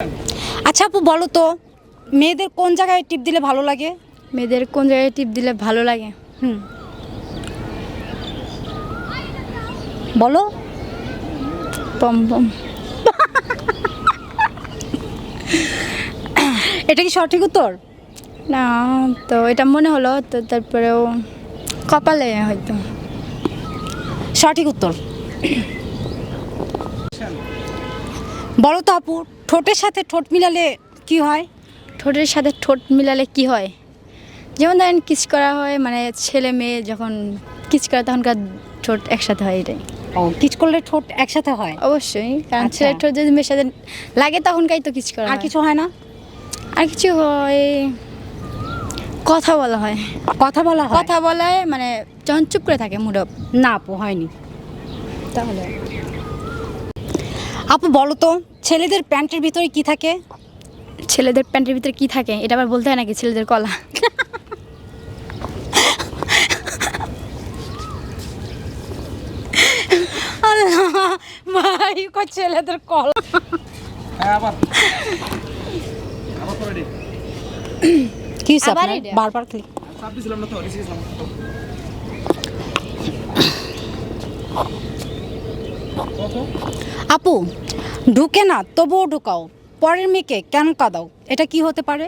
আচ্ছা আপু বলো তো, মেয়েদের কোন জায়গায় টিপ দিলে ভালো লাগে? মেয়েদের কোন জায়গায় টিপ দিলে ভালো লাগে? বলো। পম পম। এটা কি সঠিক উত্তর? না, তো এটা মনে হলো তো, তারপরেও কপালে হয়তো। সঠিক উত্তর। বলো তো আপু, ঠোঁটের সাথে ঠোঁট মিলালে কি হয়? ঠোঁটের সাথে ঠোঁট মিলালে কি হয়? যেমন ধরেন কিস করা হয়, মানে ছেলে মেয়ে যখন কিস করে তখনকার ঠোঁট একসাথে হয়, এটাই। ও, কিচ করলে ঠোঁট একসাথে হয়? অবশ্যই, কারণ আচ্ছা। ছেলের ঠোঁট যদি মেয়ের সাথে লাগে তখনকাই তো কিস করা আর হয়। কিছু হয় না? আর কিছু হয়, কথা বলা হয়। কথা বলা হয়? কথা বলায় মানে যখন চুপ করে থাকে মুড অফ, না আপু, হয়নি। তাহলে। আপু বলো তো, ছেলেদের প্যান্টের ভিতরে কি থাকে? ছেলেদের প্যান্টের ভিতরে কি থাকে এটা আবার বলতে হয় নাকি? ছেলেদের কলা। আল্লাহ, ভাই কই ছেলেদের কল। কি হইছে আবার আপনার? এটা? বারবার ক্লিক। আপু, ঢুকে না তবুও ঢুকাও, পরের মেয়েকে কেন কাঁদাও, এটা কি হতে পারে?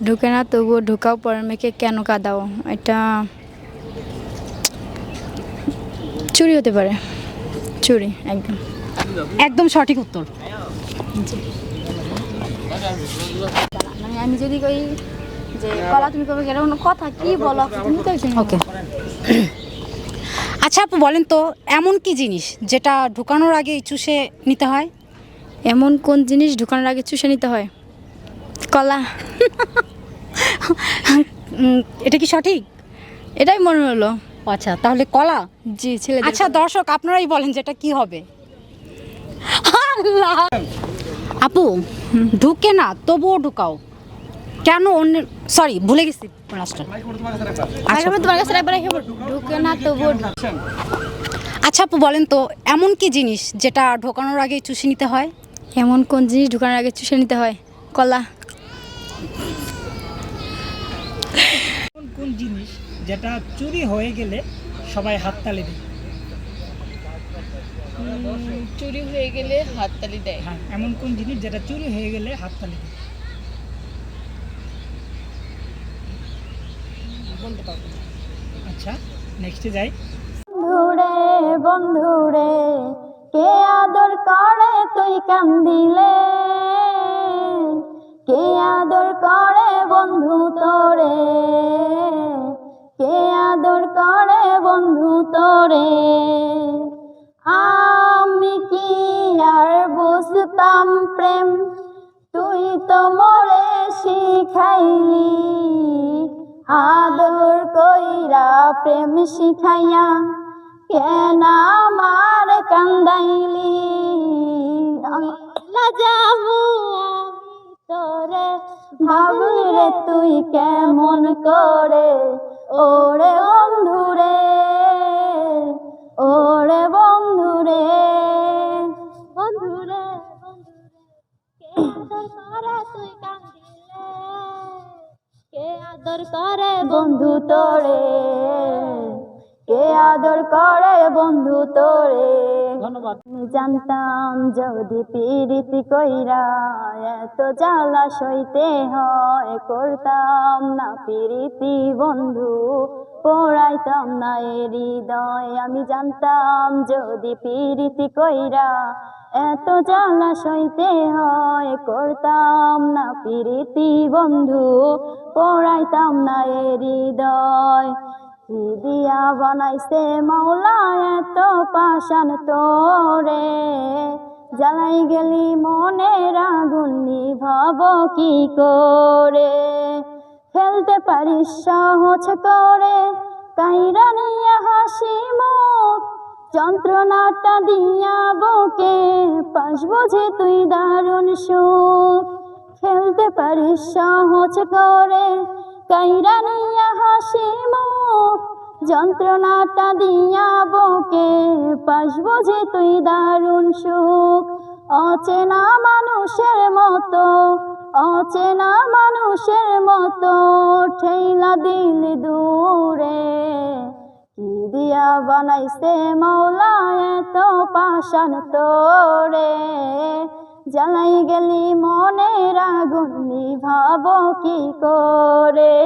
ঢুকে না তবুও ঢুকাও, পরের মেয়েকে কেন কাঁদাও? এটা চুরি হতে পারে। চুরি, একদম। একদম সঠিক উত্তর। মানে আমি যদি কই যে কলা তুমি কবে গেলে কথা কি বলো তুমি তো ওকে। আচ্ছা আপু বলেন তো, এমন কি জিনিস যেটা ঢুকানোর আগে চুষে নিতে হয়? এমন কোন জিনিস ঢুকানোর আগে চুষে নিতে হয়? কলা। এটা কি সঠিক? এটাই মনে হলো। আচ্ছা, তাহলে কলা। জি, ছেলে। আচ্ছা দর্শক, আপনারাই বলেন যেটা কি হবে। আল্লাহ। আপু, ঢুকে না তবুও ঢুকাও, কেন অন্য, সরি ভুলে গেছি লাস্টটা। আচ্ছা। তোমার কাছে একবার ঢুকে না তবুও আচ্ছা আপু বলেন তো, এমন কি জিনিস যেটা ঢোকানোর আগে চুষে নিতে হয়? এমন কোন জিনিস ঢুকানোর আগে চুষে নিতে হয়? কলা। কোন জিনিস যেটা চুরি হয়ে গেলে সবাই হাততালি দেয়? চুরি হয়ে গেলে হাততালি দেয়। হ্যাঁ, এমন কোন জিনিস যেটা চুরি হয়ে গেলে হাততালি দেয়? বলতে পারবো না। আচ্ছা, নেক্সটে যাই। বন্ধুরে বন্ধুরে, কে আদর করে তুই কান্দিলে? কে আদর করে বন্ধু তোরে? কে আদর করে বন্ধু তোরে? আমি কি আর বুঝতাম প্রেম, তুই তো মরে শিখাইলি। আদর কইরা প্রেম শিখাইয়া কেন আমার কান্দাইলি? যাবো তোরে ভাবলি রে তুই কেমন করে? ওরে বন্ধুরে, ওরে বন্ধুরে, বন্ধুরে, কে আদর করে বন্ধু তোরে? কে আদর করে বন্ধু তোরে? ধন্যবাদ। আমি জানতাম যদি পীড়িতি কইরা এত জ্বালা সইতে হয়, করতাম না পীড়িতি বন্ধু, পড়াইতাম না এ হৃদয়। আমি জানতাম যদি পীড়িতি কইরা এত জ্বালা সইতে হয়, করতাম না পীড়িতি বন্ধু, পড়াইতাম না এ হৃদয়। কি দিয়া বানাইছে মাওলা এত পাষাণ তোরে? জ্বালাই গেলি মনের আগুন নিভাবো কি করে? ফেলতে পারিস সহজ করে কাইরা নিয়া হাসি মুখ, যন্ত্রণাটা দিয়া বুকে পাস বুঝি তুই দারুণ সুখ। ফেলতে পারিস সহজ করে কাইরা নিয়া হাসি মুখ, যন্ত্রণাটা দিয়া বুকে পাস বুঝি তুই দারুণ সুখ। অচেনা মানুষের মতো, অচেনা মানুষের মতো ঠেলা দিলি দূরে। কি দিয়া বানাইছে মৌলা এত পাষাণ তোরে, জ্বালাই গেলি মনের আগুন নিভাবো কি করে।